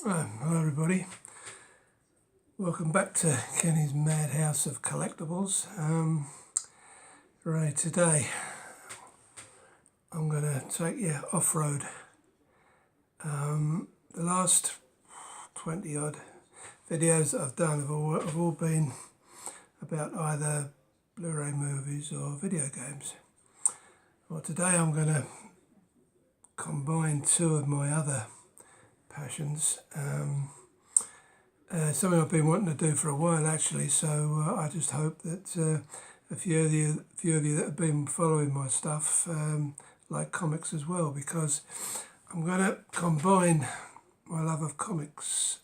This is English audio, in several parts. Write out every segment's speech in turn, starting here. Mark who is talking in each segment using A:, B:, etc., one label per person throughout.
A: Hello everybody, welcome back to Kenny's Madhouse of Collectibles. Right, today I'm going to take you off-road. The last 20 odd videos that I've done have all been about either Blu-ray movies or video games. Well, today I'm going to combine two of my other passions. Something I've been wanting to do for a while actually, so I just hope that a few of you that have been following my stuff like comics as well, because I'm going to combine my love of comics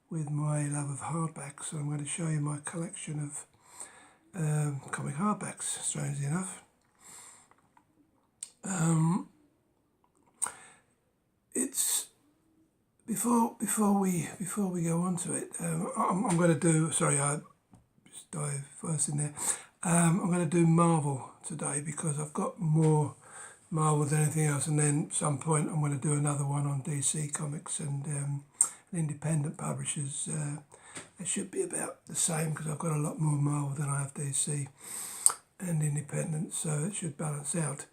A: with my love of hardbacks. So I'm going to show you my collection of comic hardbacks, strangely enough. It's before we go on to it, I'm going to do. Sorry, I just dive first in there. I'm going to do Marvel today because I've got more Marvel than anything else, and then at some point I'm going to do another one on DC Comics and independent publishers. It should be about the same because I've got a lot more Marvel than I have DC and independent, so it should balance out.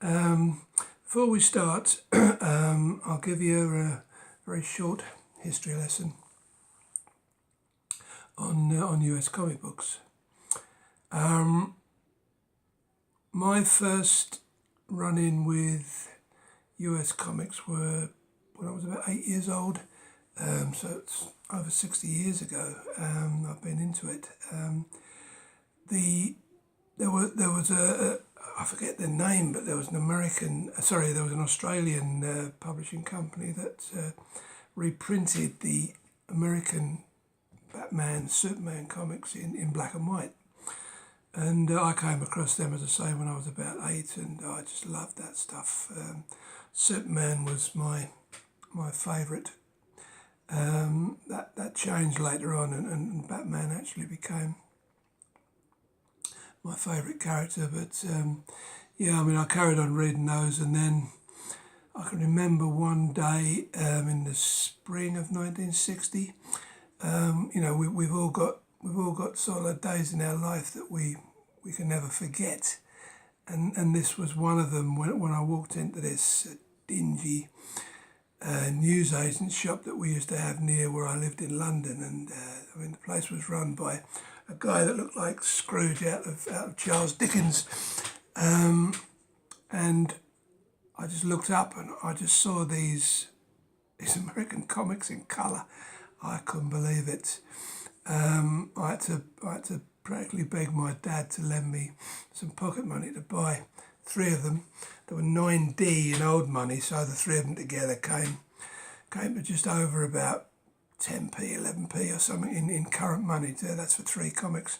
A: Before we start, I'll give you a very short history lesson on US comic books. My first run-in with US comics were when I was about 8 years old, so it's over 60 years ago. I've been into it. There was a I forget the name, but there was an Australian publishing company that reprinted the American Batman, Superman comics in black and white. And I came across them, as I say, when I was about 8, and I just loved that stuff. Superman was my favourite. That changed later on, and Batman actually became my favourite character, but yeah, I mean, I carried on reading those, and then I can remember one day in the spring of 1960. You know, we've all got sort of days in our life that we can never forget, and this was one of them. When I walked into this dingy newsagent shop that we used to have near where I lived in London, and I mean, the place was run by a guy that looked like Scrooge out of Charles Dickens, and I just looked up and I just saw these American comics in colour. I couldn't believe it. I had to practically beg my dad to lend me some pocket money to buy 3 of them. There were 9D in old money, so the 3 of them together came to just over about 10p, 11p or something in current money. That's for 3 comics.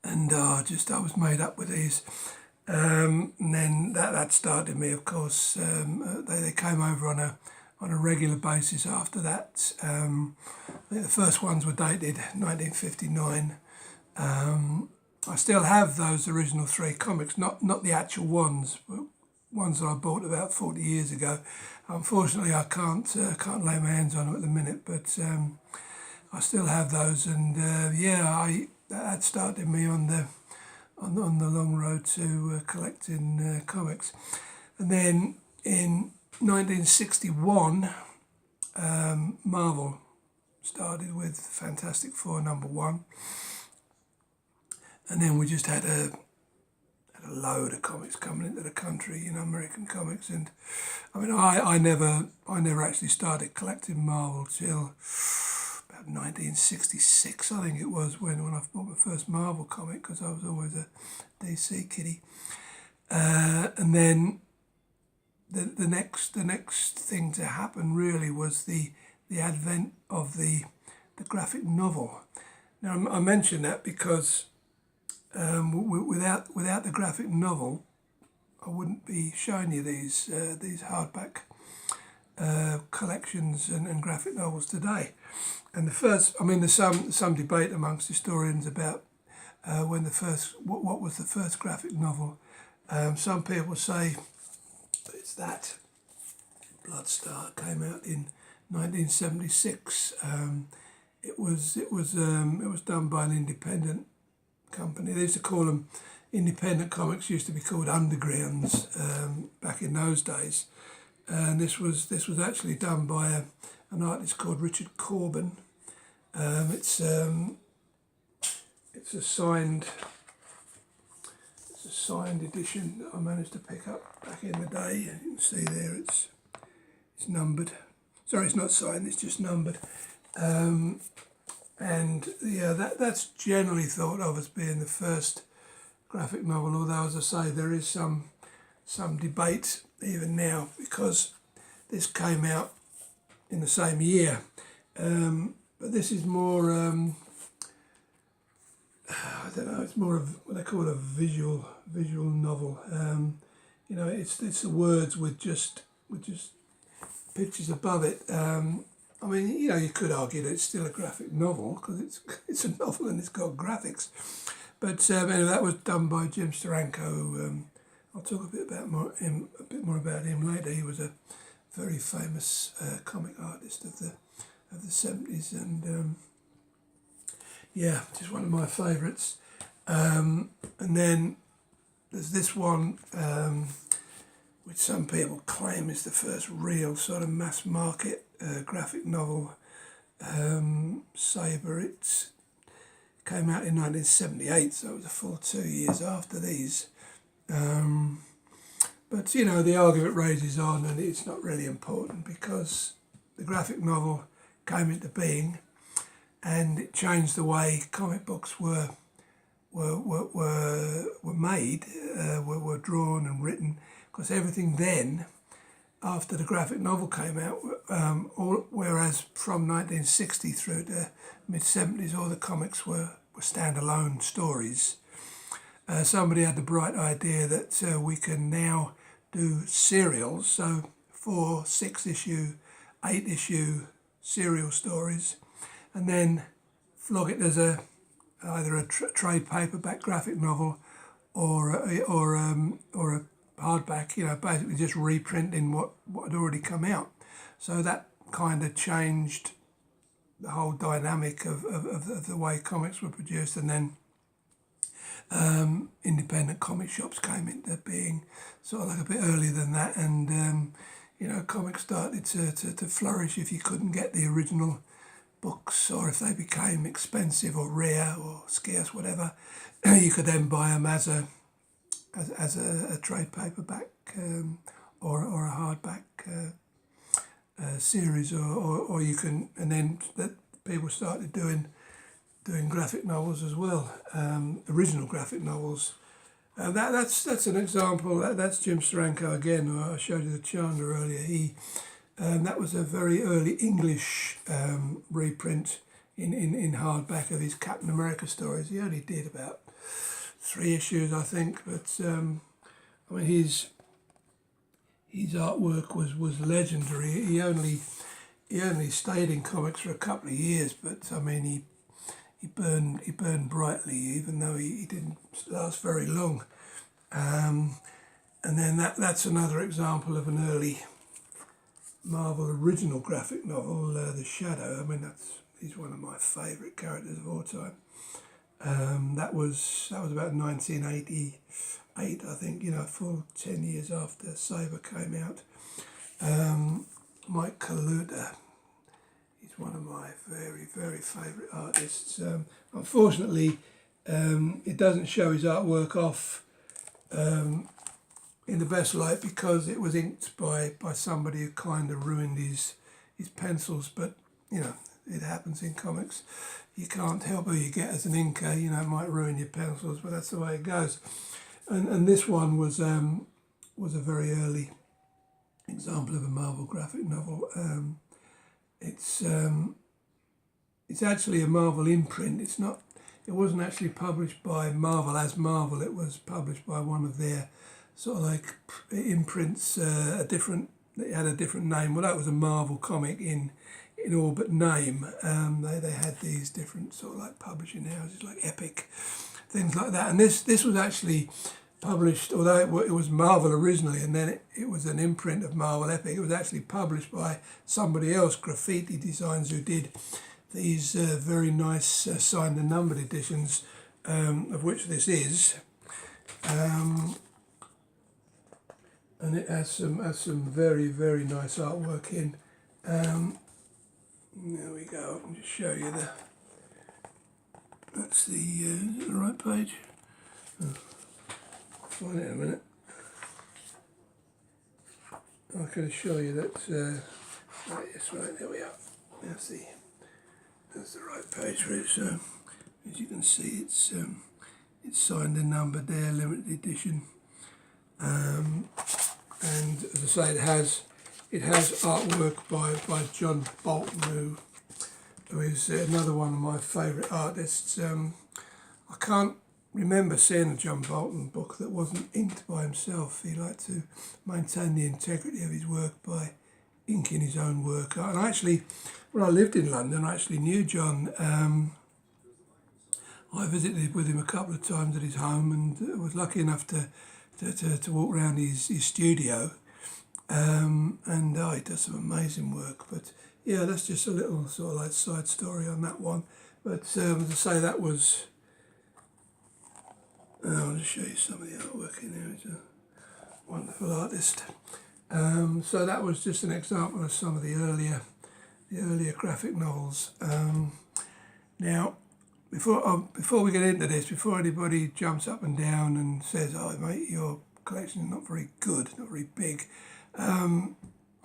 A: And I was made up with these. And then that started me, of course. They came over on a regular basis after that. I think the first ones were dated 1959. I still have those original 3 comics, not the actual ones, but ones that I bought about 40 years ago. Unfortunately, I can't lay my hands on them at the minute, but I still have those, and that started me on the long road to collecting comics. And then in 1961, Marvel started with Fantastic Four #1, and then we just had a load of comics coming into the country, you know, American comics. And I mean, I never actually started collecting Marvel till about 1966, I think it was, when I bought my first Marvel comic, because I was always a DC kiddie. And then the next thing to happen really was the advent of the graphic novel. Now I mention that because without the graphic novel, I wouldn't be showing you these hardback collections and graphic novels today. And there's some debate amongst historians about what was the first graphic novel. Some people say it's that Bloodstar came out in 1976. It was done by an independent company. They used to call them independent comics. Used to be called undergrounds back in those days. And this was actually done by an artist called Richard Corbin. It's a signed edition that I managed to pick up back in the day. And you can see there it's numbered. Sorry, it's not signed. It's just numbered. And yeah, that's generally thought of as being the first graphic novel. Although, as I say, there is some debate even now, because this came out in the same year. But this is more, I don't know, it's more of what they call a visual novel. It's the words with just pictures above it. I mean, you could argue that it's still a graphic novel because it's a novel and it's got graphics. But anyway, that was done by Jim Steranko. I'll talk a bit more about him later. He was a very famous comic artist of the 70s, and just one of my favourites. And then there's this one, which some people claim is the first real sort of mass market graphic novel. Sabre. It came out in 1978, so it was a full 2 years after these. But the argument rages on, and it's not really important because the graphic novel came into being, and it changed the way comic books were made, were drawn and written. Because everything then, after the graphic novel came out, whereas from 1960 through the mid-70s, all the comics were standalone stories. Somebody had the bright idea that we can now do serials, so 4, 6-issue, 8-issue serial stories, and then flog it as either a trade paperback graphic novel or a hardback. Basically just reprinting what had already come out. So that kind of changed the whole dynamic of the way comics were produced, and then independent comic shops came into being sort of like a bit earlier than that, and comics started to flourish if you couldn't get the original books, or if they became expensive or rare or scarce, whatever. You could then buy them as a trade paperback or a hardback series, or you can, and then that people started doing graphic novels as well, original graphic novels. That's an example. That's Jim Steranko again. I showed you the Chandler earlier. That was a very early English reprint in hardback of his Captain America stories. He only did about 3 issues, I think, but I mean his artwork was legendary. He only stayed in comics for a couple of years, but I mean he burned brightly, even though he didn't last very long. And then that's another example of an early Marvel original graphic novel, The Shadow. I mean he's one of my favourite characters of all time. That was about 1988, I think. Full 10 years after Sabre came out. Mike Kaluta. He's one of my very, very favourite artists. Unfortunately, it doesn't show his artwork off in the best light because it was inked by somebody who kind of ruined his pencils. But it happens in comics. You can't help who you get as an inker. It might ruin your pencils, but that's the way it goes. And this one was a very early example of a Marvel graphic novel. It's actually a Marvel imprint. It wasn't actually published by Marvel as Marvel. It was published by one of their sort of like imprints. It had a different name. Well, that was a Marvel comic in all but name. They had these different sort of like publishing houses like Epic, things like that. And this was actually published, although it was Marvel originally, and then it was an imprint of Marvel Epic. It was actually published by somebody else, Graffiti Designs, who did these very nice signed and numbered editions, of which this is. And it has some very, very nice artwork in. There we go. I'll just show you that's the right page. Oh, find it in a minute. I can assure you that. Right, yes, right. There we are. That's the right page for it. So, as you can see, it's signed and numbered there, limited edition. And as I say, it has artwork by John Bolton, who is another one of my favourite artists. I can't remember seeing a John Bolton book that wasn't inked by himself. He liked to maintain the integrity of his work by inking his own work. And actually, when I lived in London, I actually knew John. I visited with him a couple of times at his home, and was lucky enough to walk around his studio. And he does some amazing work. But yeah, that's just a little sort of like side story on that one. But to say that was, I'll just show you some of the artwork in there. He's a wonderful artist. So that was just an example of some of the earlier graphic novels. Now, before we get into this, before anybody jumps up and down and says, "Oh, mate, your collection is not very good, not very big," I'm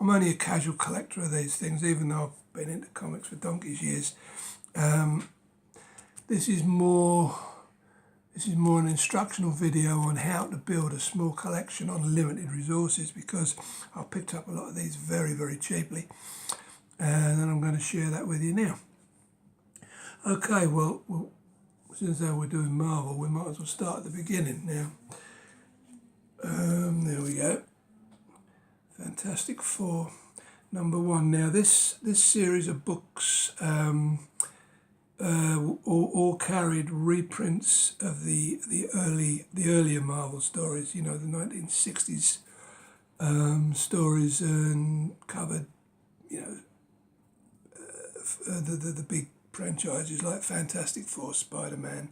A: only a casual collector of these things, even though I've been into comics for donkey's years. This is more an instructional video on how to build a small collection on limited resources, because I picked up a lot of these very, very cheaply, and then I'm going to share that with you now. Okay, well, since we're doing Marvel, we might as well start at the beginning now. There we go. Fantastic Four, #1. Now this series of books all carried reprints of the earlier Marvel stories. You know, the 1960s stories, and covered, you know, the big franchises like Fantastic Four, Spider-Man,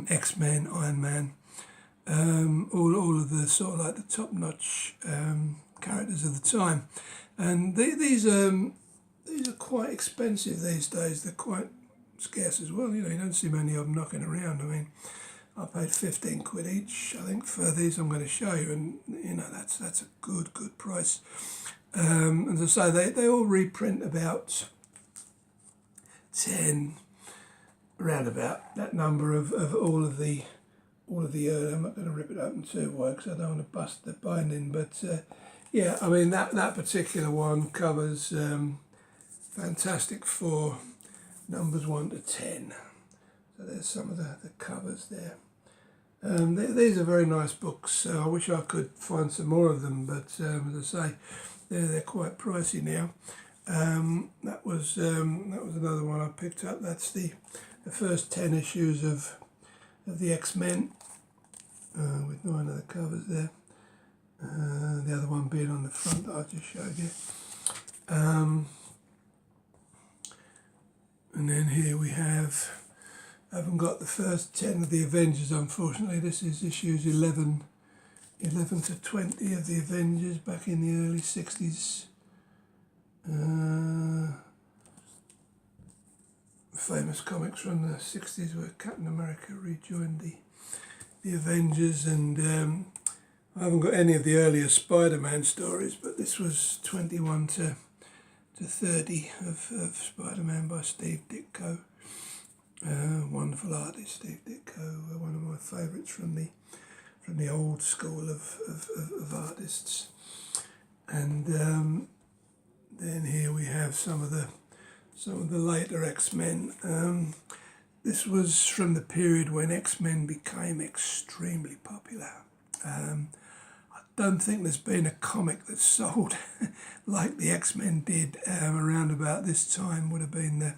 A: X-Men, Iron Man, all of the sort of like the top-notch characters of the time. And these are quite expensive these days. They're quite scarce as well. You know, you don't see many of them knocking around. I mean, I paid 15 quid each, I think, for these I'm going to show you, and you know, that's a good price. As I say, they all reprint about 10, around about that number of all of the early. I'm not going to rip it open too wide because I don't want to bust the binding, but yeah, I mean that particular one covers Fantastic Four numbers 1 to 10. So there's some of the covers there. These are very nice books. I wish I could find some more of them, but as I say, they're quite pricey now. That was another one I picked up. That's the first 10 issues of the X-Men, with 9 of the covers there. The other one being on the front that I just showed you. And then here we have, I haven't got the first 10 of the Avengers, unfortunately. This is issues 11 to 20 of the Avengers back in the early 60s. Famous comics from the 60s where Captain America rejoined the Avengers, and I haven't got any of the earlier Spider-Man stories, but this was 21 to 30 of Spider-Man by Steve Ditko. Wonderful artist, Steve Ditko, one of my favourites from the old school of artists. And then here we have some of the later X-Men. This was from the period when X-Men became extremely popular. I don't think there's been a comic that sold like the X-Men did around about this time. Would have been the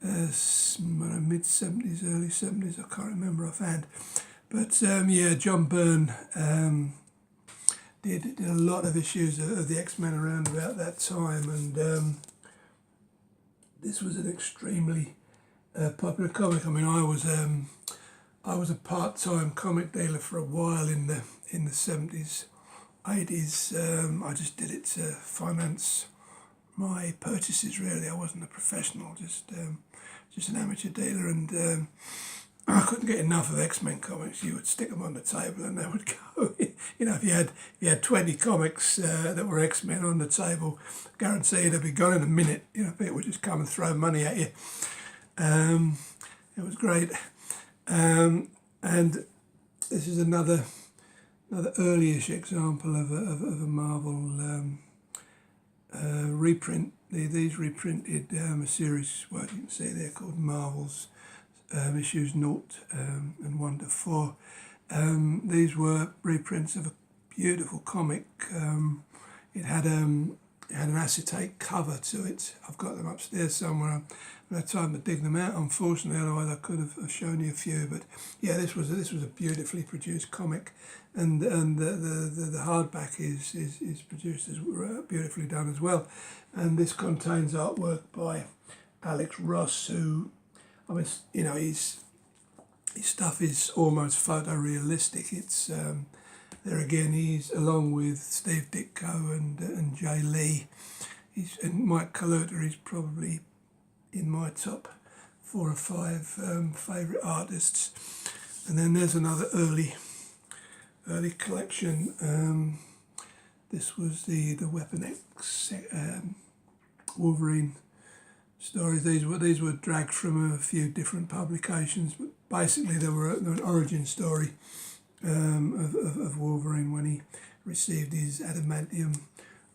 A: mid-70s, early 70s, I can't remember offhand. But yeah, John Byrne did a lot of issues of the X-Men around about that time, and this was an extremely popular comic. I mean, I was a part-time comic dealer for a while in the 70s, 80s. I just did it to finance my purchases. Really, I wasn't a professional, just an amateur dealer, and I couldn't get enough of X-Men comics. You would stick them on the table and they would go. You know, if you had 20 comics that were X-Men on the table, guarantee they'd be gone in a minute. You know, people would just come and throw money at you. It was great. And this is another early-ish example of a Marvel reprint. These reprinted a series, well, you can see they're called Marvel's issues 0 and 1 to 4. These were reprints of a beautiful comic. It had an acetate cover to it. I've got them upstairs somewhere. I haven't had time to dig them out, unfortunately, otherwise I could have shown you a few. But yeah, this was a beautifully produced comic, and the hardback is produced as beautifully done as well. And this contains artwork by Alex Ross, who, I mean, you know, his stuff is almost photorealistic. It's there again. He's along with Steve Ditko and Jay Lee. And Mike Colluta. He's probably in my top 4 or 5 favourite artists. And then there's another early collection. This was the Weapon X Wolverine stories. These were dragged from a few different publications, but basically they were an origin story of Wolverine when he received his adamantium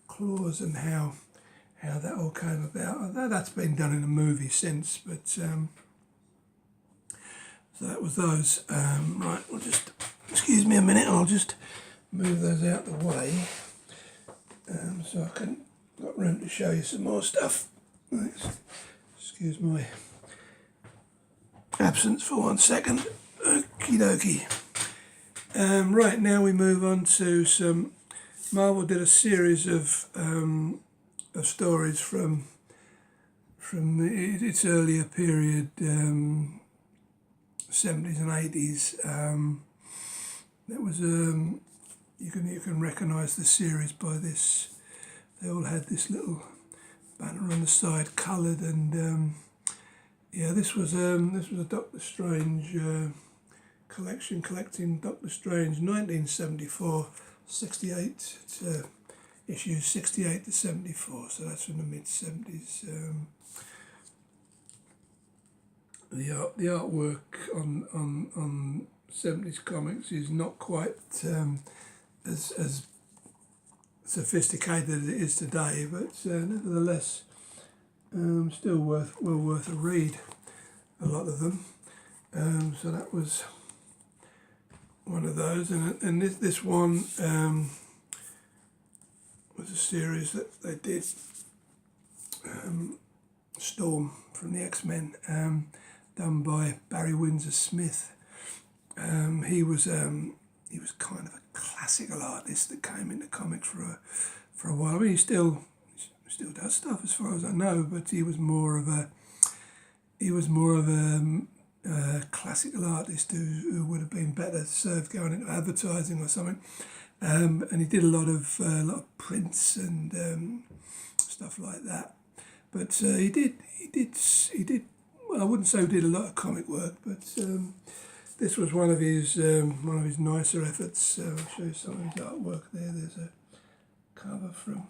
A: claws, and how that all came about. That's been done in a movie since, but so that was those. Right, we'll just excuse me a minute. I'll just move those out the way so I can got room to show you some more stuff. Thanks. Excuse my absence for 1 second. Okie dokie. Right, now we move on to some. Marvel did a series of stories from its earlier period, 70s and 80s. There was you can recognise the series by this. They all had this little banner on the side, coloured, and yeah, this was a Doctor Strange collection, collecting Doctor Strange 1974, 68 to issues 68 to 74. So that's from the mid 70s. The artwork on 70s comics is not quite as sophisticated as it is today, but nevertheless still well worth a read, a lot of them. So that was one of those, and this one was a series that they did, Storm from the X-Men, done by Barry Windsor Smith. He was kind of a classical artist that came into comics for a while. I mean, he still does stuff as far as I know, but he was more of a classical artist who would have been better served going into advertising or something. And he did a lot of prints and stuff like that. But he did. Well, I wouldn't say he did a lot of comic work, but this was one of his nicer efforts. I'll show you some of his artwork there. There's a cover from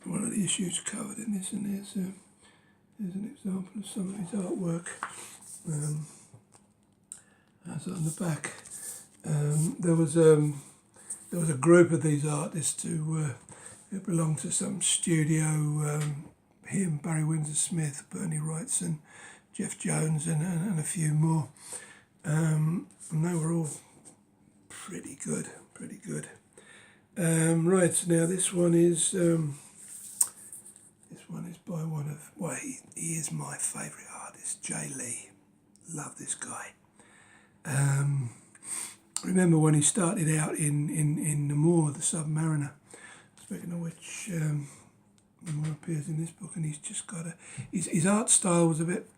A: one of the issues covered in this, and there's an example of some of his artwork. That's on the back. There was a group of these artists who belonged to some studio. Him, Barry Windsor Smith, Bernie Wrightson, Jeff Jones, and a few more. And they were all pretty good. Right, so now this one is by one of, well, he is my favourite artist, Jay Lee. Love this guy. remember when he started out in Namor, the Submariner. Speaking of which, Namor appears in this book, and he's just got his art style was a bit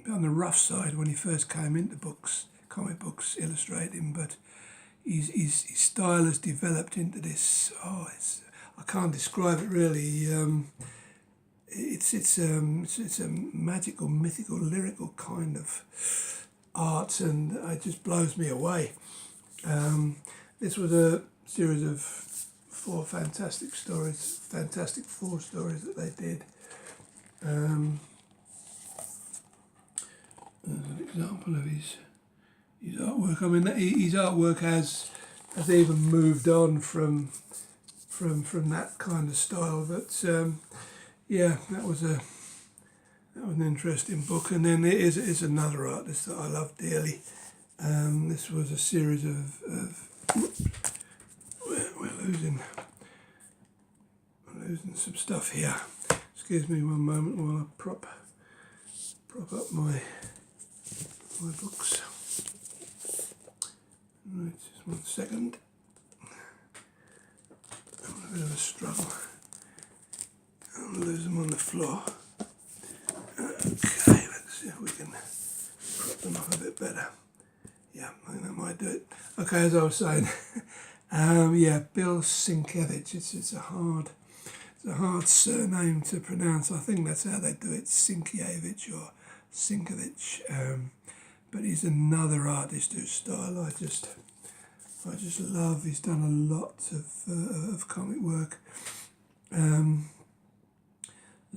A: on the rough side when he first came into comic books illustrating, but his style has developed into this. I can't describe it really. It's a magical, mythical, lyrical kind of art, and it just blows me away. This was a series of Fantastic Four stories that they did. There's an example of his artwork. I mean, his artwork has even moved on from that kind of style. But yeah, that was an interesting book. And then there is another artist that I love dearly. This was a series of we're losing some stuff here. Excuse me one moment while I prop up my books. Right, just 1 second. I'm in a bit of a struggle. I'll lose them on the floor. Okay, let's see if we can prop them up a bit better. Yeah, I think that might do it. Okay, as I was saying, yeah, Bill Sienkiewicz. It's a hard surname to pronounce. I think that's how they do it, Sienkiewicz or Sienkiewicz. But he's another artist whose style I just love. He's done a lot of comic work.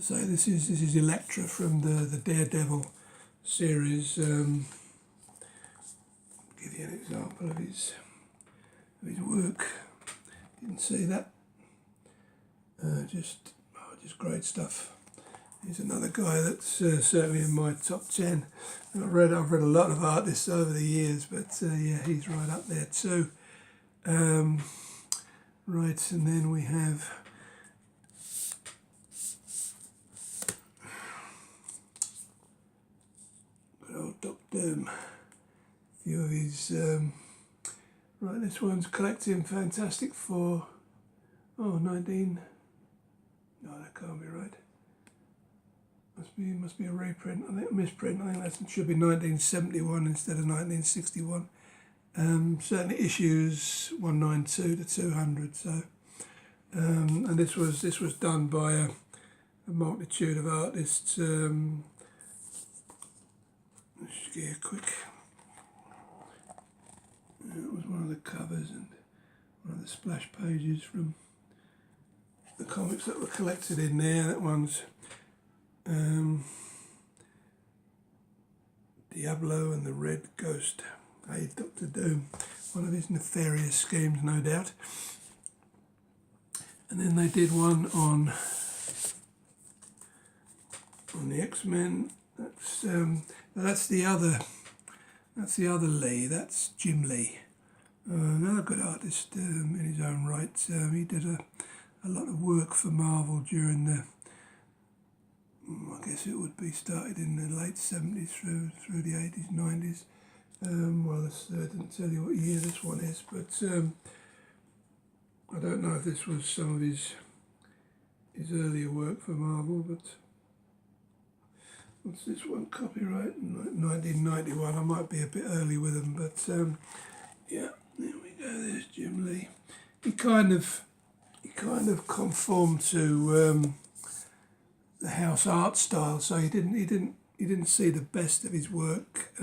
A: So this is Elektra from the Daredevil series. Give you an example of his work. Didn't see that. Just great stuff. He's another guy that's certainly in my top 10. I've read a lot of artists over the years, but yeah, he's right up there too. Right, and then we have good old Doc Doom. A few of his right, this one's collecting Fantastic Four. Oh, 19. No, that can't be right. Must be a reprint. I think a misprint. I think that should be 1971 instead of 1961. Certainly issues 192 to 200. So, and this was done by a multitude of artists. Let's just get a quick. It was one of the covers and one of the splash pages from the comics that were collected in there. That one's Diablo and the Red Ghost. Hey, Dr. Doom. One of his nefarious schemes, no doubt. And then they did one on the X-Men. That's the other Lee. That's Jim Lee. Another good artist in his own right. He did a lot of work for Marvel during the, I guess it would be started in the late 70s through the 80s, 90s. Well, I didn't tell you what year this one is, but I don't know if this was some of his earlier work for Marvel, but what's this one? Copyright 1991. I might be a bit early with them, but yeah, there we go. There's Jim Lee. He kind of conformed to the house art style, so he didn't see the best of his work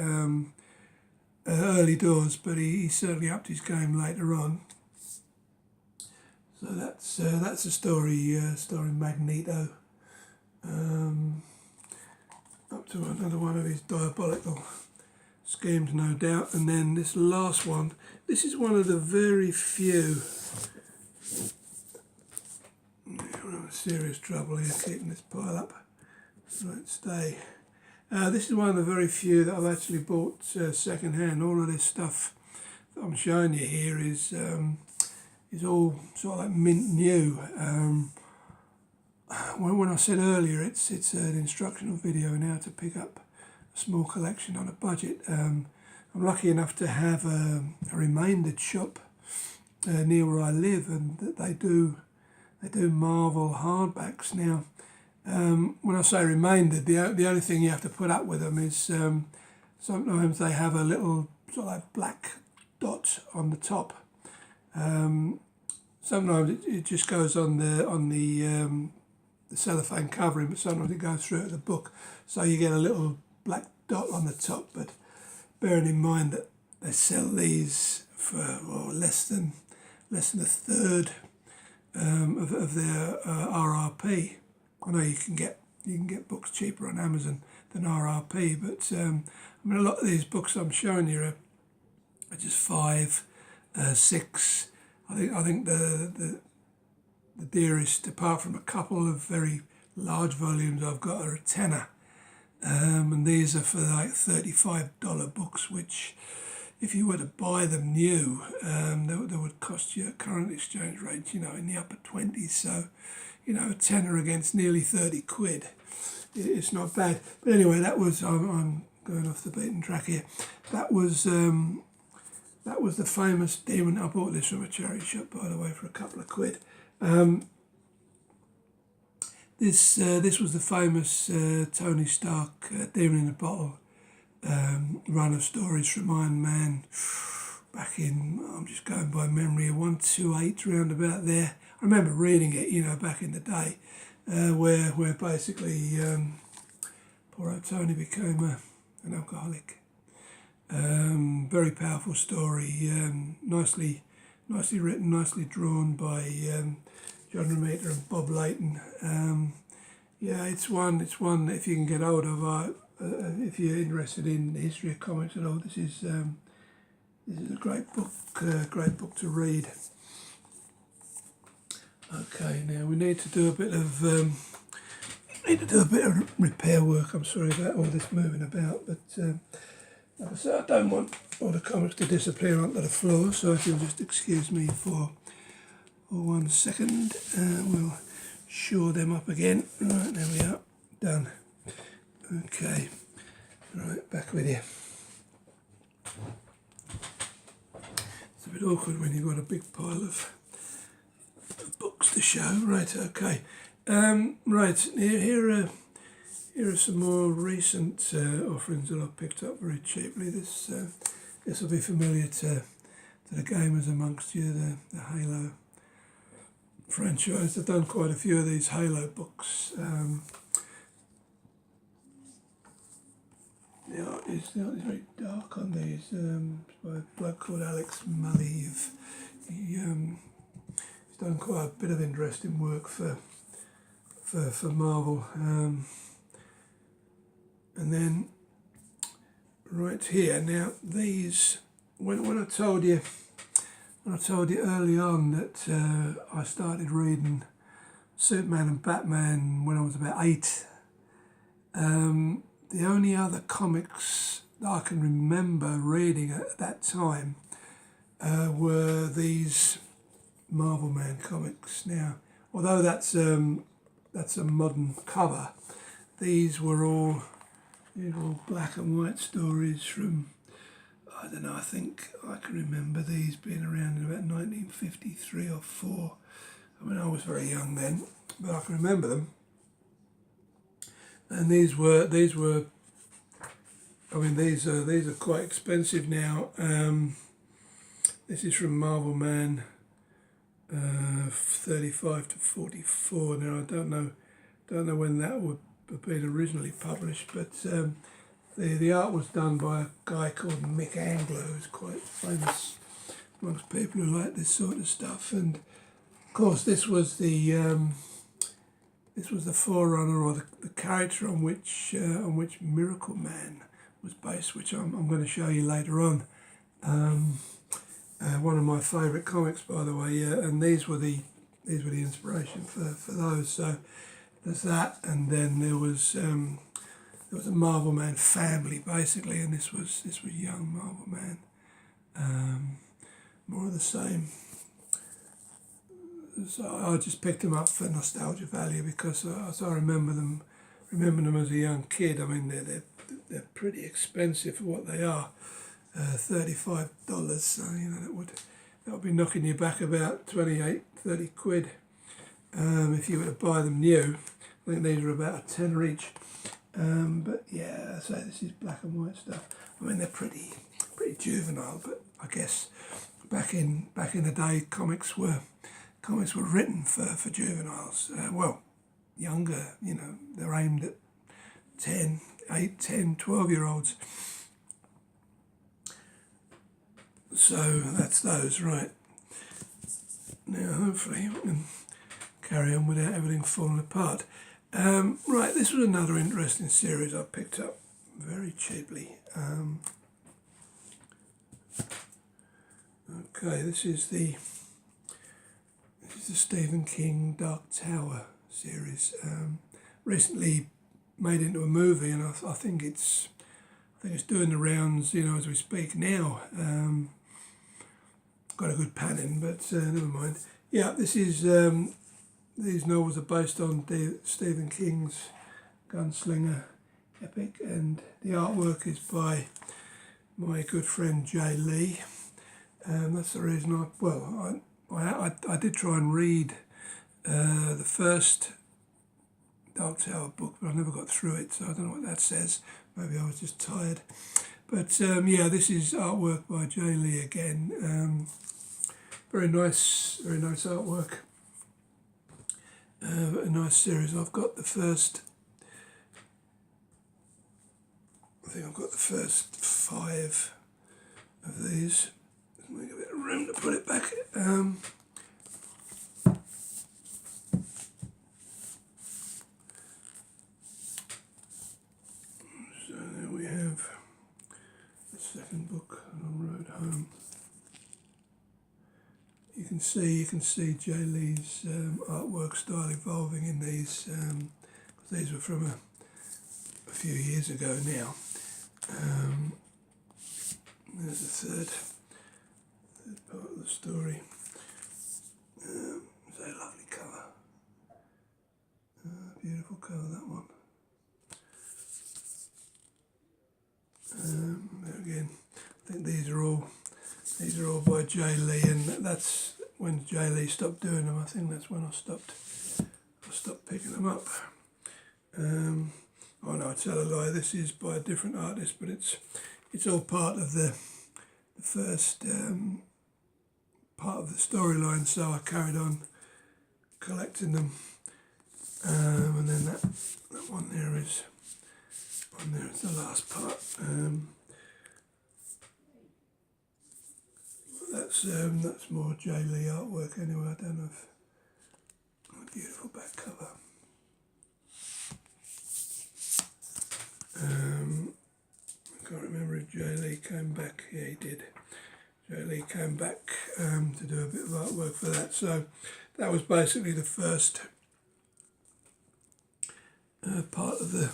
A: early doors, but he certainly upped his game later on. So that's a story Magneto. Up to another one of his diabolical schemes, no doubt. And then this last one. This is one of the very few. We're in serious trouble here, keeping this pile up. Right, stay. This is one of the very few that I've actually bought second hand. All of this stuff that I'm showing you here is all sort of like mint new. When I said earlier, it's an instructional video on how to pick up a small collection on a budget. I'm lucky enough to have a remaindered shop near where I live, and that they do Marvel hardbacks now. When I say remaindered, the only thing you have to put up with them is sometimes they have a little sort of like black dot on the top. Sometimes it just goes on the cellophane covering, but sometimes it goes through the book, so you get a little black dot on the top. But bearing in mind that they sell these for less than a third of their RRP. I know you can get books cheaper on Amazon than RRP, but I mean, a lot of these books I'm showing you are just 5, 6. I think the dearest, apart from a couple of very large volumes I've got, are a tenner. And these are for like $35 books, which if you were to buy them new, they would cost you at current exchange rates, in the upper 20s. So, a tenner against nearly 30 quid. It's not bad. But anyway, that was, I'm going off the beaten track here. That was the famous Demon. I bought this from a charity shop, by the way, for a couple of quid. This was the famous Tony Stark Demon in a Bottle run of stories from Iron Man back in, I'm just going by memory, 128, round about there. I remember reading it, back in the day, where basically poor old Tony became an alcoholic. Very powerful story, nicely written, nicely drawn by John Romita and Bob Layton. It's one that if you can get hold of, if you're interested in the history of comics at all, this is a great book to read. Okay, now we need to do a bit of repair work. I'm sorry about all this moving about, but like I said, I don't want all the comics to disappear onto the floor, so if you'll just excuse me for 1 second, we'll shore them up again. Right, there we are, done. Okay, right, back with you. It's a bit awkward when you've got a big pile of books to show. Right, okay. Right, here are some more recent offerings that I've picked up very cheaply. This will be familiar to the gamers amongst you, the Halo franchise. I've done quite a few of these Halo books. The art is very dark on these. It's by a bloke called Alex Mully. He's done quite a bit of interesting work for Marvel. And then right here, now these, when I told you early on that I started reading Superman and Batman when I was about 8, the only other comics that I can remember reading at that time were these Marvel Man comics. Now, although that's a modern cover, these were all black and white stories from, I don't know, I think I can remember these being around in about 1953 or 4. I mean, I was very young then, but I can remember them. And these are quite expensive now. This is from Marvel Man 35 to 44. Now I don't know when that would have been originally published, but the art was done by a guy called Mick Angler, who's quite famous amongst people who like this sort of stuff. And of course, this was the forerunner, or the character on which Miracle Man was based, which I'm going to show you later on. One of my favourite comics, by the way, and these were the inspiration for those. So there's that, and then there was a Marvel Man family basically, and this was young Marvel Man. More of the same. So I just picked them up for nostalgia value because I remember them as a young kid. I mean, they're pretty expensive for what they are. $35. So that would be knocking you back about 28-30 quid if you were to buy them new. I think these are about a tenner each. But yeah, so this is black and white stuff. I mean, they're pretty juvenile, but I guess back in the day, comics were written for juveniles. Well, younger, they're aimed at 10, 12-year-olds. So that's those, right. Now, hopefully we can carry on without everything falling apart. Right, this was another interesting series I picked up very cheaply. Okay, this is the Stephen King Dark Tower series. Recently made into a movie, and I think it's doing the rounds, as we speak now. Got a good panning, but never mind. Yeah, this is these novels are based on Stephen King's Gunslinger epic, and the artwork is by my good friend Jay Lee. That's the reason I did try and read the first Dark Tower book, but I never got through it, so I don't know what that says. Maybe I was just tired. But yeah, this is artwork by Jay Lee again. Very nice artwork. A nice series. I've got the first. I think I've got the first 5 of these. Let me give it a room to put it back. So there we have the second book on Road Home. You can see Jay Lee's artwork style evolving in these. These were from a few years ago now. There's the third part of the story. It's a lovely cover. Beautiful cover, that one. There again, I think these are all by Jay Lee, and that's when Jay Lee stopped doing them. I think that's when I stopped picking them up. Oh no, I tell a lie. This is by a different artist, but it's all part of the first part of the storyline. So I carried on collecting them, and then that one there is the last part. That's more Jay Lee artwork anyway. I don't know if a beautiful back cover. I can't remember if Jay Lee came back. Yeah, he did. Jay Lee came back to do a bit of artwork for that. So that was basically the first part of the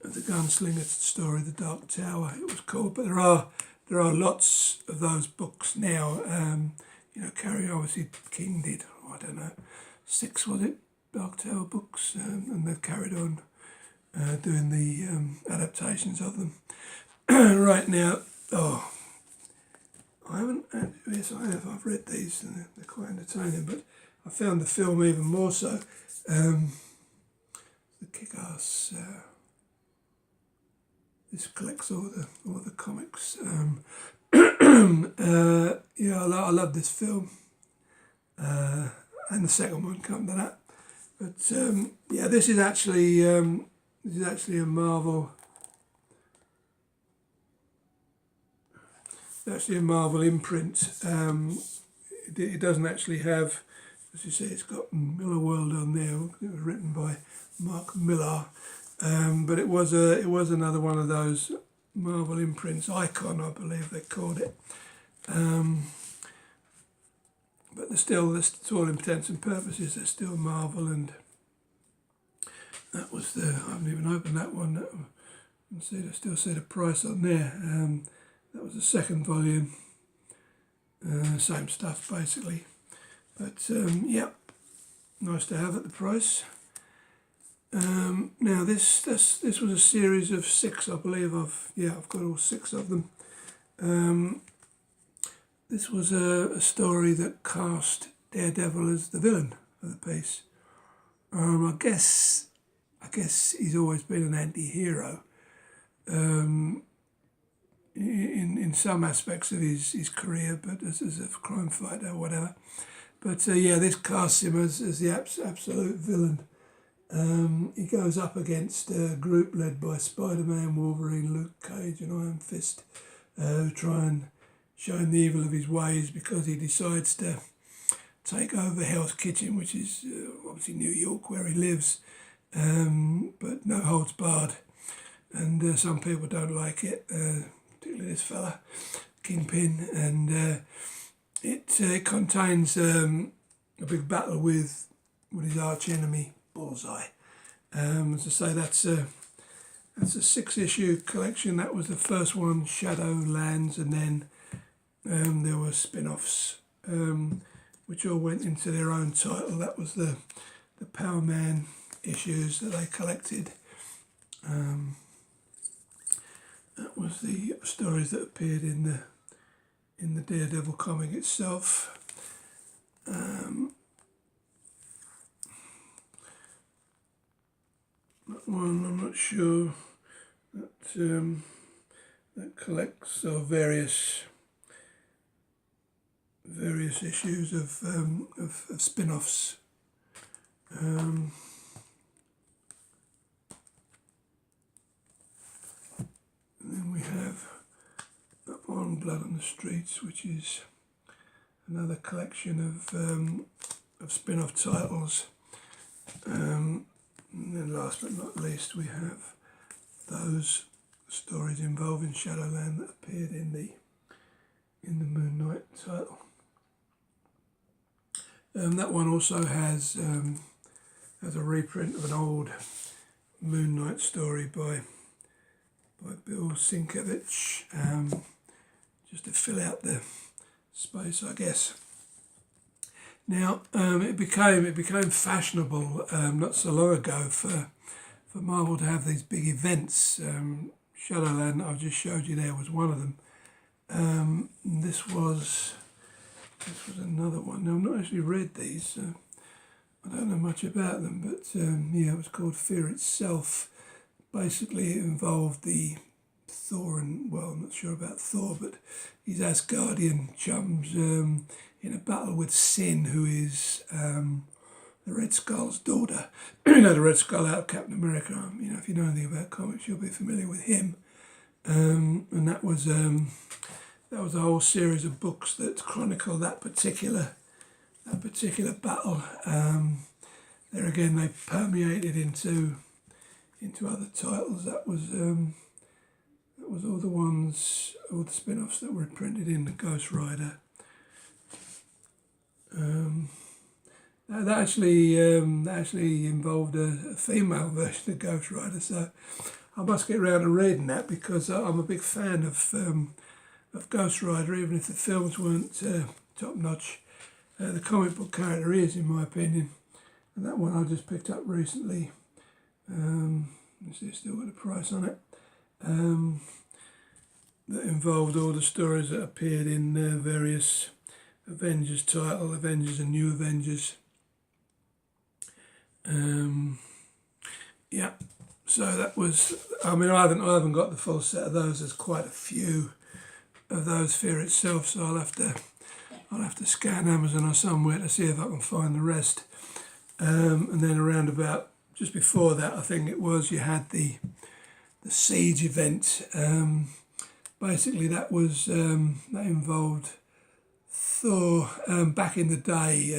A: Gunslinger story, the Dark Tower it was called. But there are lots of those books now. Obviously King did, I don't know, 6 was it, Dark Tower books, and they've carried on doing the adaptations of them. Right now, I haven't, yes I have, I've read these and they're quite entertaining, but I found the film even more so. The kick-ass, this collects all the comics. Yeah, I love this film, and the second one come to that. But yeah, this is actually a Marvel. It's actually a Marvel imprint. It doesn't actually have, as you see, it's got Miller World on there. It was written by Mark Millar, but it was another one of those Marvel imprints, Icon, I believe they called it. But to all intents and purposes, they're still Marvel, and that was I haven't even opened that one. I still see the price on there. That was the second volume. Same stuff basically, but yeah, nice to have at the price. Now this was a series of 6, I believe. I've got all 6 of them. This was a story that cast Daredevil as the villain of the piece. I guess he's always been an anti-hero in some aspects of his career, but as a crime fighter or whatever. But yeah, this casts him as the absolute villain. He goes up against a group led by Spider-Man, Wolverine, Luke Cage and Iron Fist, who try and show him the evil of his ways because he decides to take over Hell's Kitchen, which is obviously New York where he lives, but no holds barred. And some people don't like it, particularly this fella, Kingpin, and it contains a big battle with his arch enemy, Bullseye. As I say, that's a 6-issue collection. That was the first one, Shadowlands, and then there were spin-offs which all went into their own title. That was the Power Man issues that they collected. That was the stories that appeared in the Daredevil comic itself. That one, I'm not sure. That collects various issues of spin-offs. And then we have that one, Blood on the Streets, which is another collection of spin-off titles. And then last but not least, we have those stories involving Shadowland that appeared in the Moon Knight title. That one also has a reprint of an old Moon Knight story by Bill Sienkiewicz, just to fill out the space, I guess. Now, it became fashionable not so long ago for Marvel to have these big events. Shadowland, I just showed you there, was one of them. This was another one. Now, I've not actually read these, so I don't know much about them, but yeah, it was called Fear Itself. Basically, it involved the Thor and, well, I'm not sure about Thor, but his Asgardian chums in a battle with Sin, who is the Red Skull's daughter. You know, the Red Skull out of Captain America. You know, if you know anything about comics, you'll be familiar with him. And that was a whole series of books that chronicle that particular battle. There again, they permeated into other titles. That was all the spin-offs that were printed in the Ghost Rider. That actually involved a female version of Ghost Rider, so I must get around to reading that because I'm a big fan of Ghost Rider, even if the films weren't top notch. The comic book character is, in my opinion, and that one I just picked up recently. Let's see, still got a price on it. That involved all the stories that appeared in various Avengers title, Avengers and New Avengers. Yeah, so that was. I mean, I haven't got the full set of those. There's quite a few of those. Fear Itself, so I'll have to scan Amazon or somewhere to see if I can find the rest. And then around about just before that, I think it was, you had the Siege event. Basically, that involved Thor back in the day.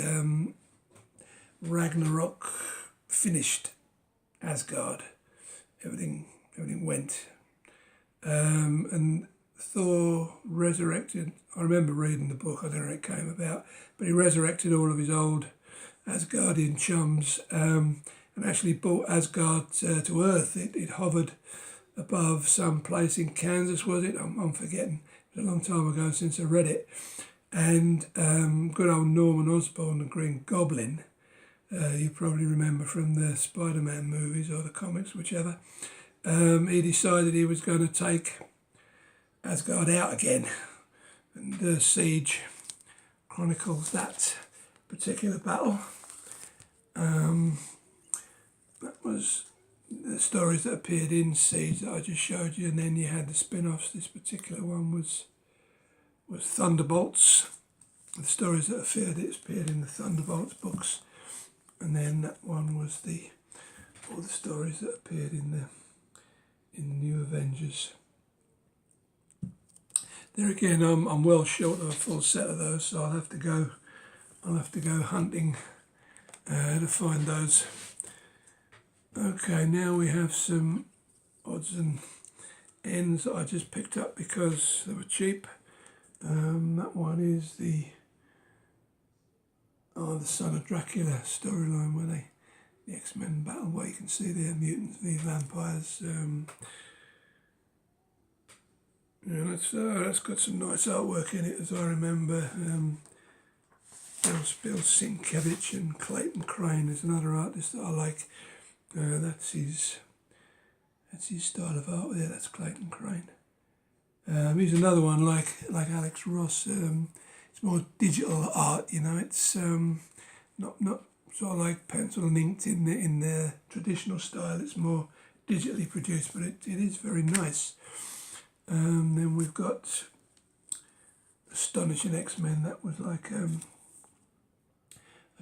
A: Ragnarok finished Asgard. Everything went, and Thor resurrected. I remember reading the book. I don't know how it came about, but he resurrected all of his old Asgardian chums, and actually brought Asgard to Earth. It hovered above some place in Kansas, was it? I'm forgetting. It was a long time ago since I read it. And good old Norman Osborn, the Green Goblin, you probably remember from the Spider-Man movies or the comics, whichever. He decided he was going to take Asgard out again, and Siege chronicles that particular battle. That was the stories that appeared in Siege that I just showed you, and then you had the spin-offs. This particular one was Thunderbolts. The stories that appeared in the Thunderbolts books, and then that one was all the stories that appeared in the New Avengers. There again, I'm well short of a full set of those, so I'll have to go hunting to find those. Okay, now we have some odds and ends that I just picked up because they were cheap. That one is the Son of Dracula storyline where the X-Men battle, where you can see their mutants v vampires. That's got some nice artwork in it, as I remember. Bill Sienkiewicz and Clayton Crane is another artist that I like. That's his style of art there. That's Clayton Crane. He's another one like Alex Ross. It's more digital art, It's not sort of like pencil and inked in their traditional style. It's more digitally produced, but it is very nice. Then we've got Astonishing X-Men. That was like a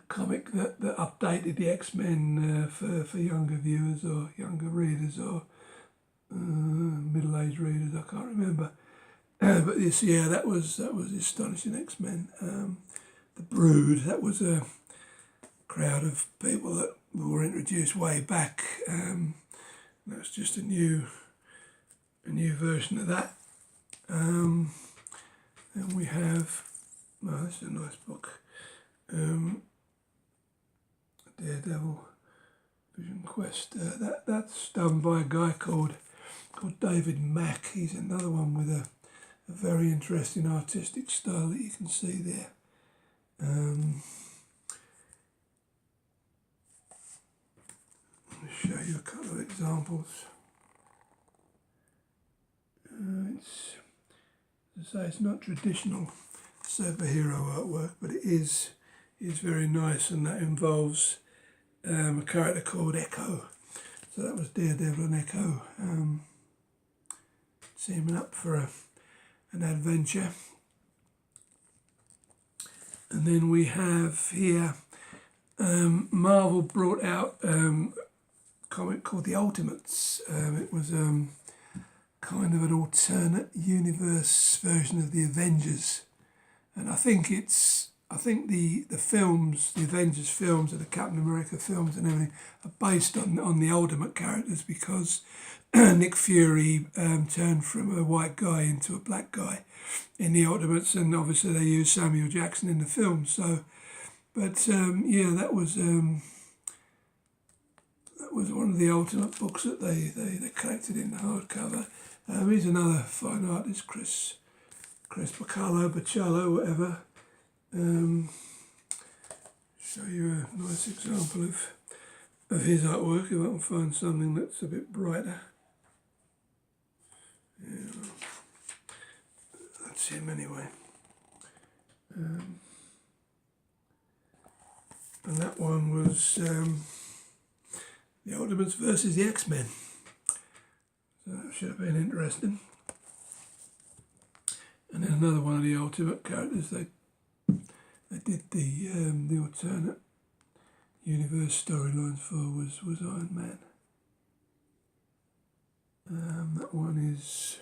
A: comic that updated the X-Men for younger viewers or younger readers or middle-aged readers. I can't remember. But this, that was Astonishing X-Men. The Brood. That was a crowd of people that were introduced way back. That's just a new version of that. Then we have, this is a nice book. Daredevil, Vision Quest. That's done by a guy called David Mack. He's another one with a very interesting artistic style that you can see there. Let me show you a couple of examples. It's not traditional superhero artwork, but it is very nice, and that involves a character called Echo. So that was Daredevil and Echo teaming up for an adventure. And then we have here Marvel brought out a comic called The Ultimates. It was kind of an alternate universe version of the Avengers, and I think the films, the Avengers films and the Captain America films and everything are based on the Ultimate characters, because Nick Fury turned from a white guy into a black guy in the Ultimates, and obviously they used Samuel Jackson in the film. So, but that was one of the Ultimate books that they collected in the hardcover. Here's another fine artist, Chris Bacalo, whatever. Show you a nice example of his artwork, if I can find something that's a bit brighter. Yeah, that's him anyway. And that one was the Ultimates versus the X-Men. So that should have been interesting. And then another one of the Ultimate characters they did the alternate universe storylines for was Iron Man. That one is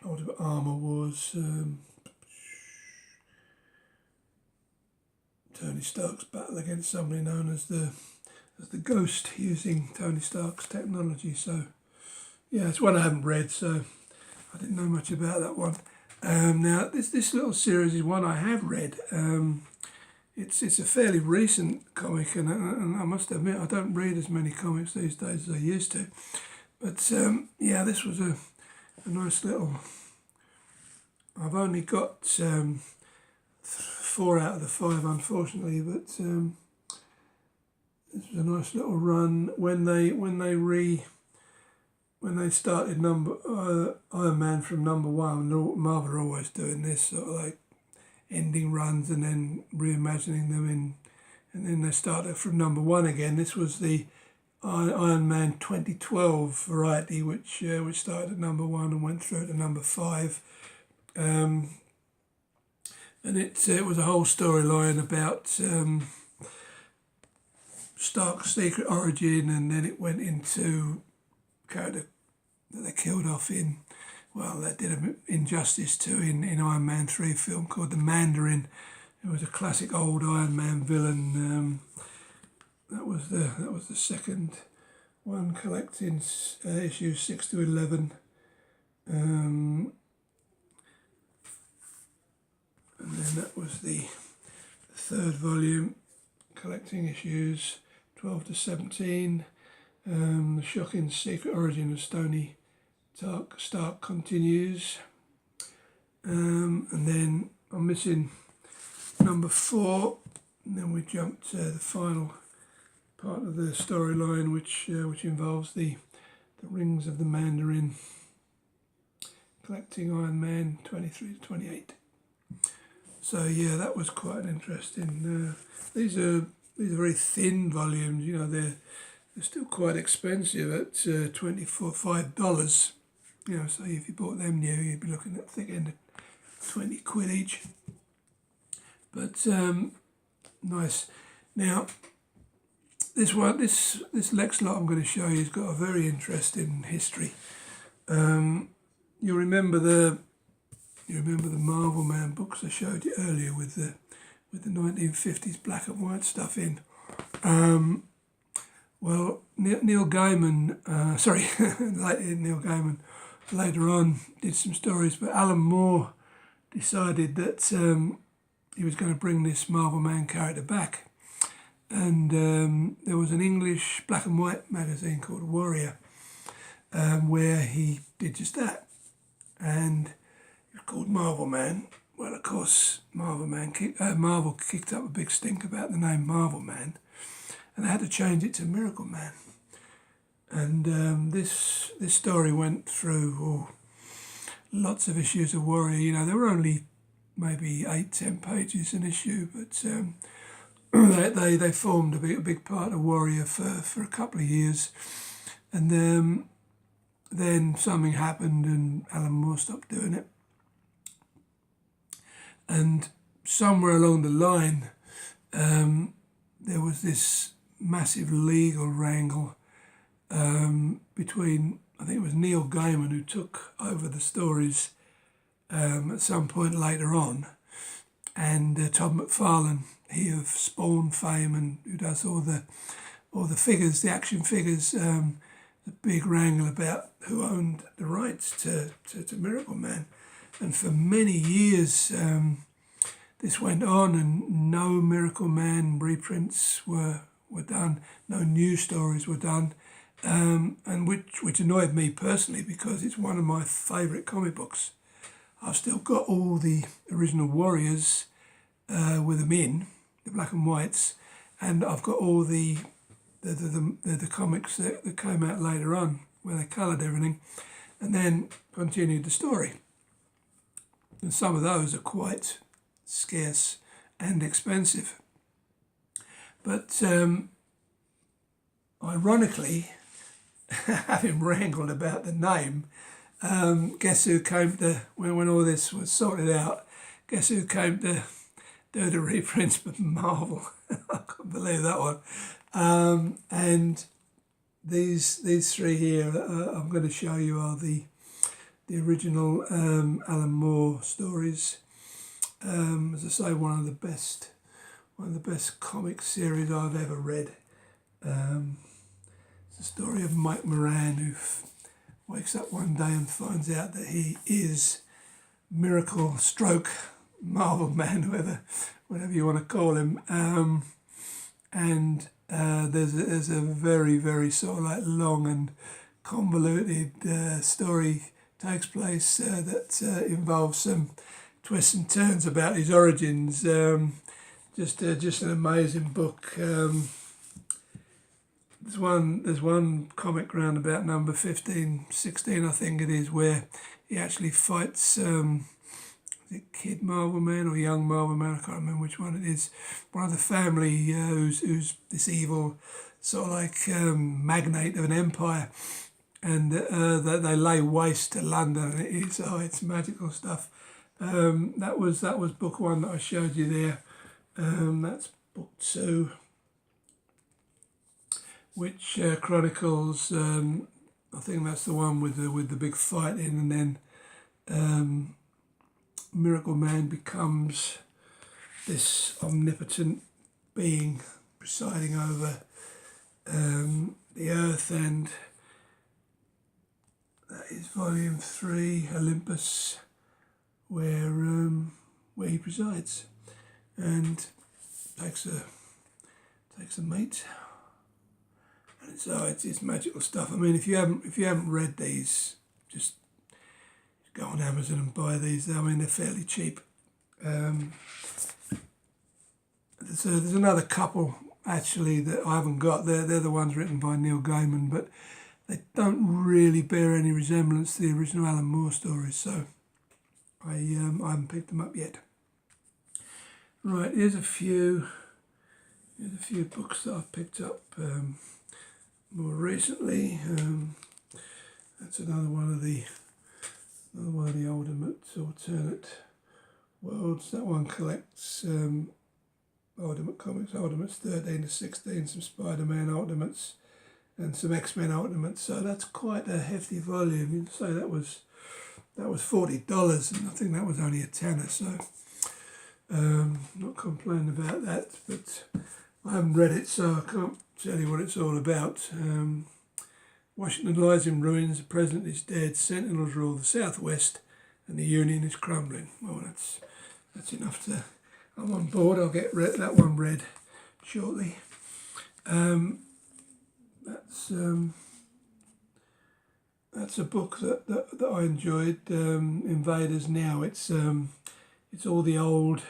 A: Ultimate Armor Wars. Tony Stark's battle against somebody known as the Ghost, using Tony Stark's technology. So yeah, it's one I haven't read, so I didn't know much about that one. Now this little series is one I have read. It's a fairly recent comic, and I must admit I don't read as many comics these days as I used to. But this was a nice little. I've only got 4 out of the 5, unfortunately, but this was a nice little run when they when they started Iron Man from number one, Marvel are always doing this sort of like ending runs and then reimagining them and then they started from number one again. This was the Iron Man 2012 variety, which started at number one and went through to number 5. And it was a whole storyline about Stark's secret origin, and then it went into character that they killed off in, well, that did an injustice to in Iron Man 3 film called The Mandarin. It was a classic old Iron Man villain. That was the second one, collecting issues 6 to 11. And then that was the third volume, collecting issues 12 to 17. The shocking secret origin of Tony Stark continues. And then I'm missing number 4. And then we jump to the final part of the storyline, which involves the rings of the Mandarin, collecting Iron Man 23 to 28. So yeah, that was quite an interesting. These are very thin volumes. You know, they're still quite expensive at $5. You know, so if you bought them new, you'd be looking at thick end of 20 quid each. But nice. Now, this next lot I'm going to show you has got a very interesting history. You remember the Marvel Man books I showed you earlier with the 1950s black and white stuff in. Well, Neil Gaiman, Neil Gaiman later on did some stories, but Alan Moore decided that he was going to bring this Marvel Man character back. And there was an English black and white magazine called Warrior, where he did just that. And it was called Marvel Man. Well, of course, Marvel kicked up a big stink about the name Marvel Man, and they had to change it to Miracle Man. And this story went through lots of issues of Warrior. You know, there were only maybe 8-10 pages an issue, but they formed a big part of Warrior for a couple of years, and then something happened and Alan Moore stopped doing it. And somewhere along the line, there was this massive legal wrangle between, I think it was Neil Gaiman, who took over the stories at some point later on, and Todd McFarlane, he of Spawn fame and who does all the figures, the action figures. The big wrangle about who owned the rights to Miracle Man. And for many years, this went on, and no Miracle Man reprints were done, no new stories were done, and which annoyed me personally, because it's one of my favourite comic books. I've still got all the original Warriors with them in, the black and whites, and I've got all the comics that came out later on, where they coloured everything and then continued the story. And some of those are quite scarce and expensive. But ironically, having wrangled about the name, guess who came to, when all this was sorted out, guess who came to do the reprints for Marvel? I couldn't believe that one. And these three here I'm going to show you are the original Alan Moore stories. As I say, one of the best comic series I've ever read. It's the story of Mike Moran, who wakes up one day and finds out that he is Miracle Stroke Marvel Man, whatever you want to call him. And there's a very, very sort of like long and convoluted story takes place that involves some twists and turns about his origins. Just an amazing book. there's one comic round about number 15, 16, I think it is, where he actually fights, is it Kid Marvel Man or Young Marvel Man? I can't remember which one it is. One of the family who's this evil sort of like magnate of an empire, and they lay waste to London. And it's magical stuff. That was book one that I showed you there. That's book two, which chronicles. I think that's the one with the big fight in, and then Miracle Man becomes this omnipotent being presiding over the earth, and that is volume 3, Olympus, where he presides and takes a mate. And it's magical stuff. I mean, if you haven't read these, just go on Amazon and buy these. I mean, they're fairly cheap. There's another couple actually that I haven't got. They're the ones written by Neil Gaiman, but they don't really bear any resemblance to the original Alan Moore stories. So I haven't picked them up yet. Right, here's a few books that I've picked up more recently. That's another one of the Ultimate Alternate Worlds. That one collects Ultimate Comics, Ultimates 13 to 16, some Spider-Man Ultimates and some X-Men Ultimates. So that's quite a hefty volume. You'd say that was $40, and I think that was only a tenner. So not complaining about that, but I haven't read it, so I can't tell you what it's all about. Washington lies in ruins, the president is dead, sentinels rule the southwest, and the Union is crumbling. Well, that's enough to... I'm on board. I'll get that one read shortly. That's a book that I enjoyed. Invaders Now. It's all the old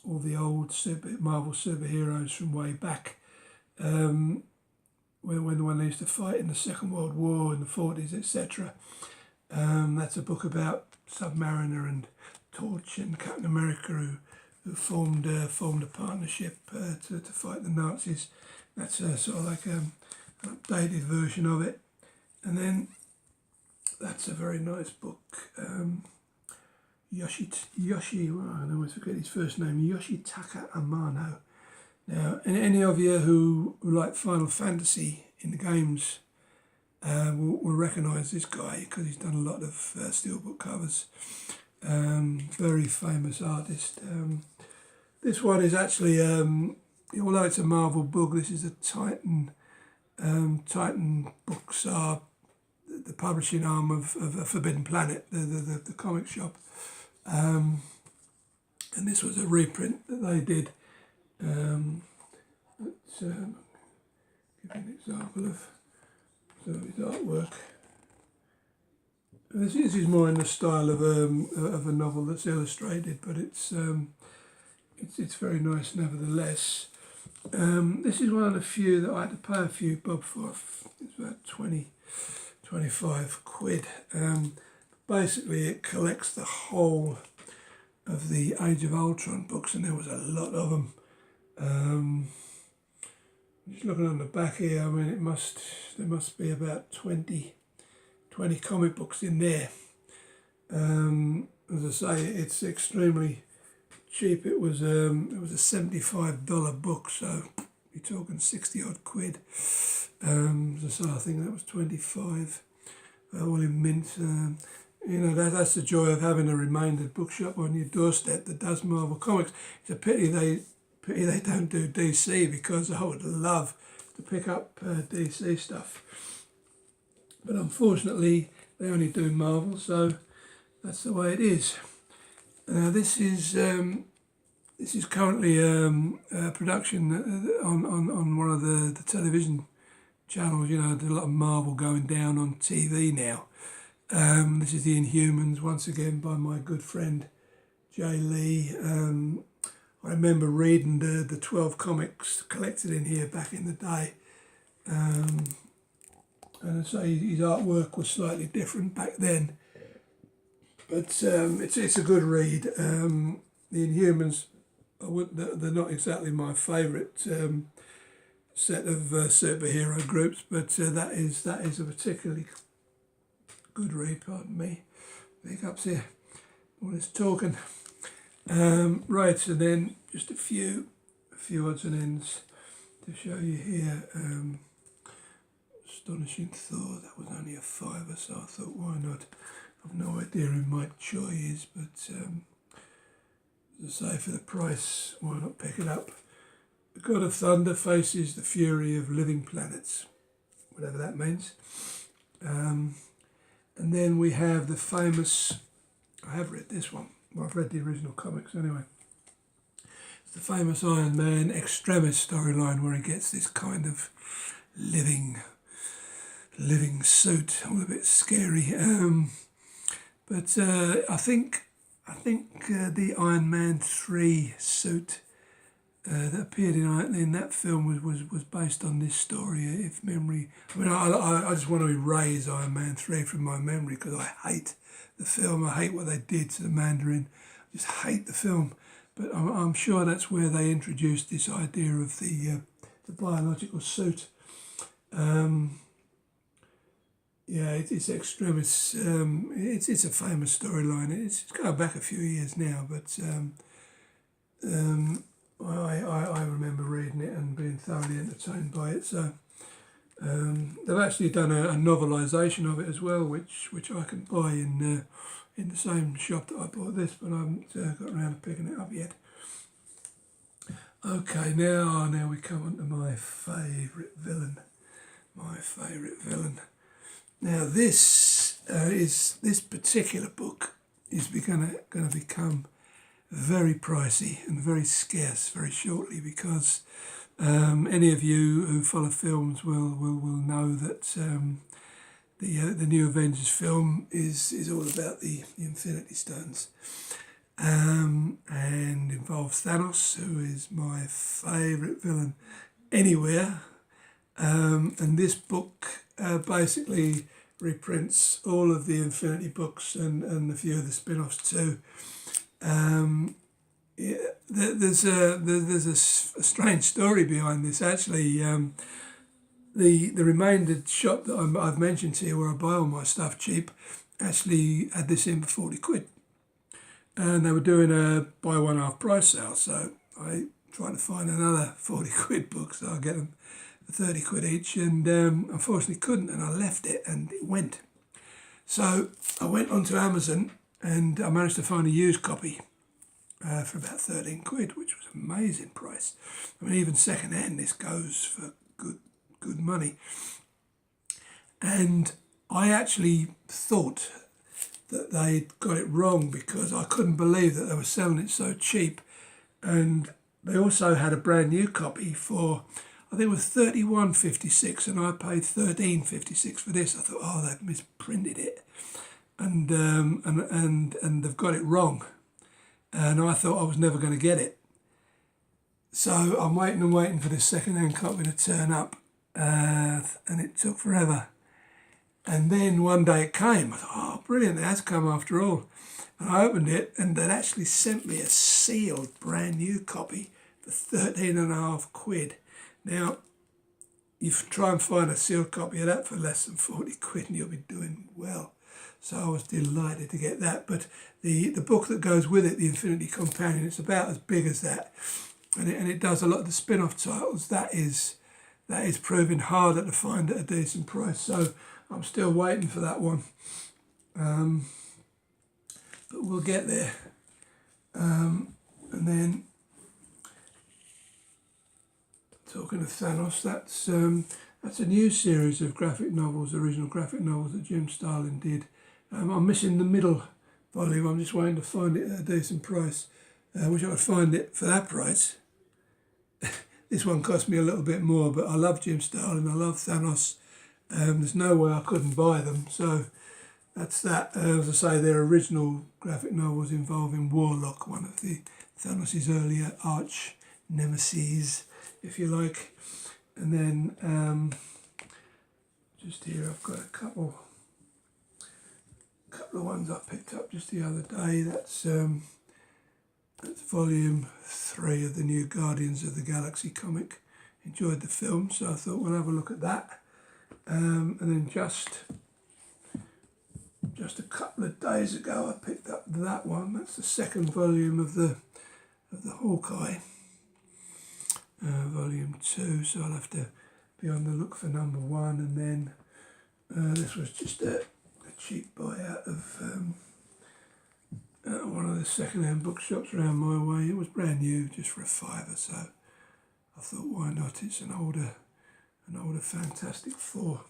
A: Marvel superheroes from way back. When they used to fight in the Second World War in the 40s, etc. That's a book about Submariner and Torch and Captain America who formed a partnership to fight the Nazis. That's sort of like an updated version of it. And then that's a very nice book. I always forget his first name, Yoshitaka Amano. Now, any of you who like Final Fantasy in the games will recognise this guy because he's done a lot of steelbook covers. Very famous artist. This one is actually, although it's a Marvel book, this is a Titan. Titan Books are the publishing arm of Forbidden Planet, the comic shop. And this was a reprint that they did. Give you an example of some of his artwork. This is more in the style of a novel that's illustrated, but it's very nice nevertheless. This is one of the few that I had to pay a few bob for. It's about 25 quid. Basically, it collects the whole of the Age of Ultron books, and there was a lot of them. Just looking on the back here, I mean, there must be about 20 comic books in there. As I say, it's extremely cheap. It was a $75 book, so you're talking 60 odd quid. As I say, I think that was 25, all in mint. That's the joy of having a remaindered bookshop on your doorstep that does Marvel Comics. It's a pity they don't do DC, because I would love to pick up DC stuff. But unfortunately, they only do Marvel, so that's the way it is. Now this is currently a production on one of the television channels. There's a lot of Marvel going down on TV now. This is The Inhumans, once again by my good friend Jay Lee. I remember reading the 12 comics collected in here back in the day, And I say his artwork was slightly different back then, but it's a good read. The Inhumans, they're not exactly my favourite set of superhero groups, but that is a particularly good read. Pardon me, hiccups here. All this talking. Right, and then just a few odds and ends to show you here. Astonishing Thor, that was only a £5, so I thought, why not? I've no idea who Mike Choi is, but as I say, for the price, why not pick it up? The God of Thunder faces the fury of living planets, whatever that means. And then we have the famous, I have read this one, well, I've read the original comics anyway. It's the famous Iron Man Extremis storyline where he gets this kind of living suit, all a bit scary. But I think the Iron Man 3 suit that appeared in that film was based on this story, if memory. I mean, I just want to erase Iron Man 3 from my memory because I hate the film. I hate what they did to the Mandarin. I just hate the film. But I'm sure that's where they introduced this idea of the biological suit. Yeah, it's Extremis. It's a famous storyline. It's going back a few years now, but I remember reading it and being thoroughly entertained by it. So they've actually done a novelisation of it as well, which I can buy in the same shop that I bought this, but I haven't got around to picking it up yet. Okay, now we come on to my favourite villain. Now this particular book is going to become very pricey and very scarce very shortly, because any of you who follow films will know that the new Avengers film is all about the Infinity Stones, and involves Thanos, who is my favourite villain anywhere. And this book basically reprints all of the Infinity books and a few of the spin-offs too. There's a strange story behind this actually. The remainder shop that I've mentioned to you, where I buy all my stuff cheap, actually had this in for £40, and they were doing a buy one half price sale. So I tried to find another £40 book, so I get them for £30 each, and unfortunately couldn't, and I left it and it went. So I went onto Amazon and I managed to find a used copy for about £13, which was an amazing price. I mean, even second hand, this goes for good money. And I actually thought that they'd got it wrong, because I couldn't believe that they were selling it so cheap. And they also had a brand new copy for, I think it was $31.56, and I paid $13.56 for this. I thought, oh, they've misprinted it, and they've got it wrong. And I thought I was never going to get it. So I'm waiting for this second-hand copy to turn up, and it took forever. And then one day it came. I thought, oh, brilliant, it has come after all. And I opened it, and they'd actually sent me a sealed brand new copy for £13.50. Now, you try and find a sealed copy of that for less than £40 and you'll be doing well. So I was delighted to get that. But the book that goes with it, the Infinity Companion, it's about as big as that. And it does a lot of the spin-off titles. That is proving harder to find at a decent price. So I'm still waiting for that one. But we'll get there. And then, talking of Thanos, that's a new series of graphic novels, original graphic novels that Jim Starlin did. I'm missing the middle volume. I'm just waiting to find it at a decent price. I wish I could find it for that price. This one cost me a little bit more, but I love Jim Starlin, I love Thanos. There's no way I couldn't buy them. So that's that. As I say, they're original graphic novels involving Warlock, one of the Thanos' earlier arch nemesis, if you like. And then just here I've got a couple of ones I picked up just the other day. That's volume 3 of the new Guardians of the Galaxy comic. Enjoyed the film, so I thought we'll have a look at that. And then just a couple of days ago I picked up that one. That's the second volume of the Hawkeye, volume 2, so I'll have to be on the look for number 1. And then this was just a cheap buy out of one of the second-hand bookshops around my way. It was brand new, just for a £5, so I thought, why not? It's an older Fantastic Four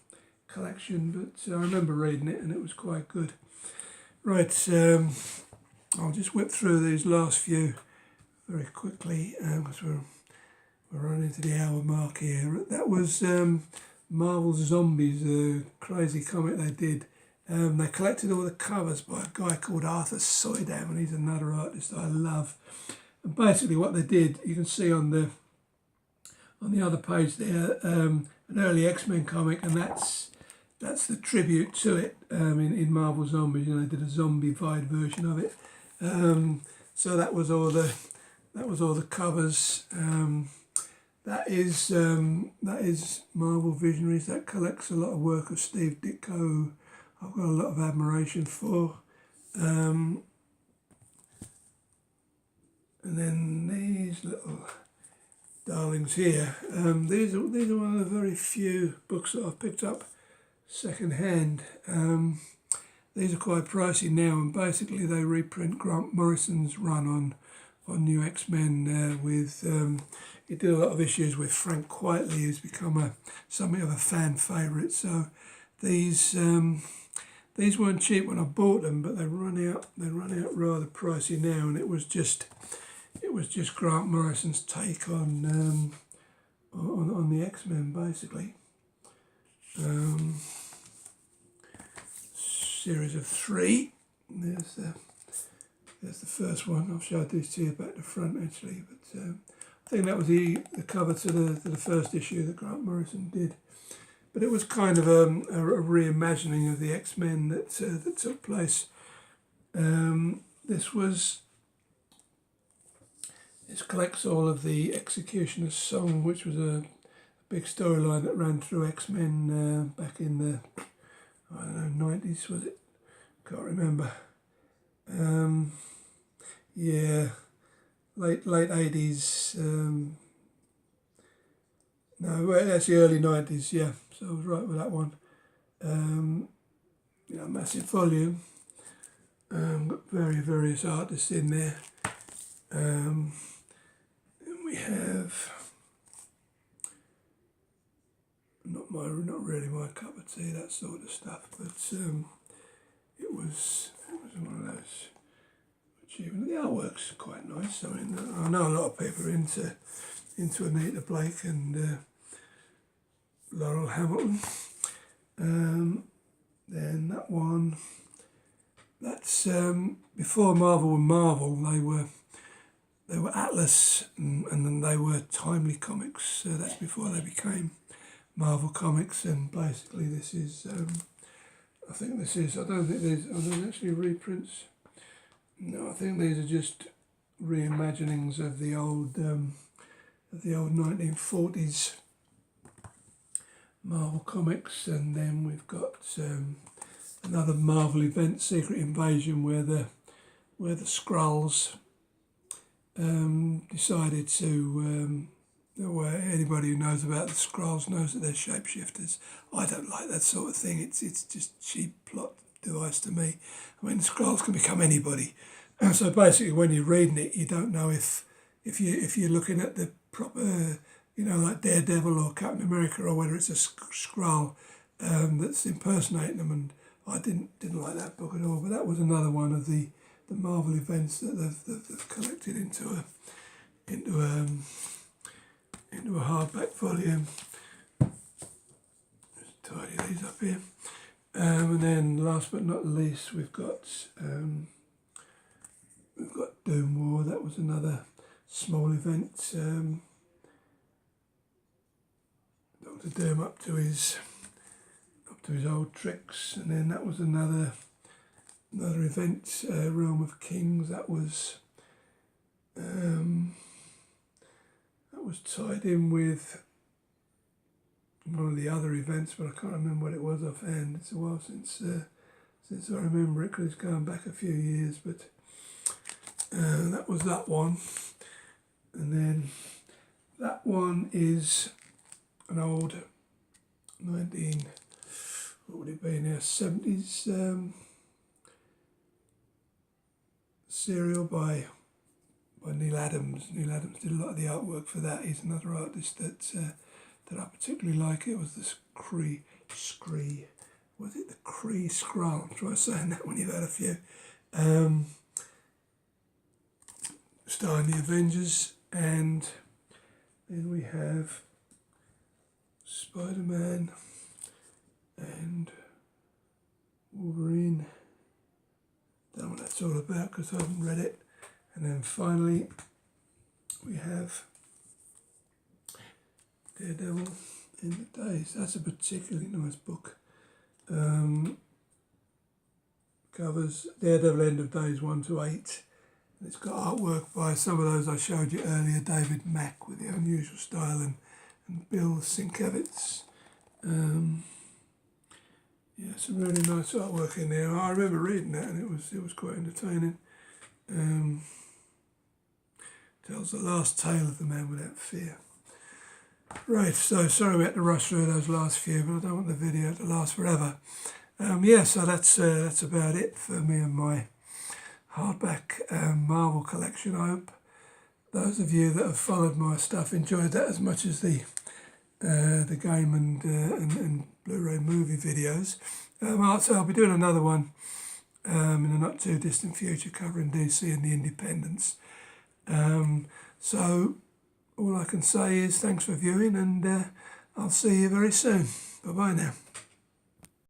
A: collection, but I remember reading it and it was quite good. Right, I'll just whip through these last few very quickly because we're running into the hour mark here. That was Marvel's Zombies, a crazy comic they did. They collected all the covers by a guy called Arthur Soydam, and he's another artist I love. And basically what they did, you can see on the other page there, an early X-Men comic, and that's the tribute to it in Marvel Zombies. You know, they did a zombified version of it. So that was all the covers. That is Marvel Visionaries. That collects a lot of work of Steve Ditko. I've got a lot of admiration for. And then these little darlings here. These are one of the very few books that I've picked up second hand. These are quite pricey now, and basically they reprint Grant Morrison's run on New X-Men with he did a lot of issues with Frank Quitely, who's become something of a fan favourite. So these weren't cheap when I bought them, but they run out rather pricey now, and it was just Grant Morrison's take on the X-Men basically. Series of 3. There's the first one. I've showed these to you back to front actually, but I think that was the cover to the first issue that Grant Morrison did. But it was kind of a reimagining of the X-Men that took place. This collects all of the Executioner's Song, which was a big storyline that ran through X-Men back in the 90s, was it? Can't remember. Late 80s. No, that's the early 90s. Yeah, so I was right with that one. Massive volume. Got various artists in there. And we have not really my cup of tea, that sort of stuff, but it was one of those achievements. The artwork's quite nice. I mean, I know a lot of people are into Anita Blake and Laurel Hamilton. Then that one, that's before Marvel were Marvel. They were Atlas, and then they were Timely Comics. So that's before they became Marvel Comics. And basically, this is I don't think these are they actually reprints. No, I think these are just reimaginings of the old 1940s Marvel Comics. And then we've got another Marvel event, Secret Invasion, where the Skrulls decided to. Anybody who knows about the Skrulls knows that they're shapeshifters. I don't like that sort of thing. It's just cheap plot device to me. I mean, the Skrulls can become anybody. So basically, when you're reading it, you don't know if you're looking at the proper, like Daredevil or Captain America, or whether it's a Skrull that's impersonating them. And I didn't like that book at all. But that was another one of the Marvel events that they've collected into a hardback volume. Just tidy these up here. And then last but not least, we've got Doom War. That was another small event. to do him up to his old tricks. And then that was another event, Realm of Kings. That was tied in with one of the other events, but I can't remember what it was offhand. It's a while since I remember it, because it's going back a few years. But that was that one. And then that one is an old what would it be now, 70s serial by Neil Adams. Neil Adams did a lot of the artwork for that. He's another artist that I particularly like. It was the Cree Skrull? I'm trying saying that when you've had a few. Starring the Avengers, and then we have Spider-Man and Wolverine. Don't know what that's all about because I haven't read it. And then finally we have Daredevil in the Days. That's a particularly nice book. Covers Daredevil End of Days 1 to 8. And it's got artwork by some of those I showed you earlier, David Mack with the unusual style, and Bill Sienkiewicz. Yeah, some really nice artwork in there. I remember reading that, and it was quite entertaining. Tells the last tale of the man without fear. Right, so sorry we had to rush through those last few, but I don't want the video to last forever. So that's about it for me and my hardback Marvel collection. I hope those of you that have followed my stuff enjoyed that as much as the game and Blu-ray movie videos. So I'll be doing another one in the not too distant future covering DC and the independents. So all I can say is thanks for viewing, and I'll see you very soon. Bye bye now.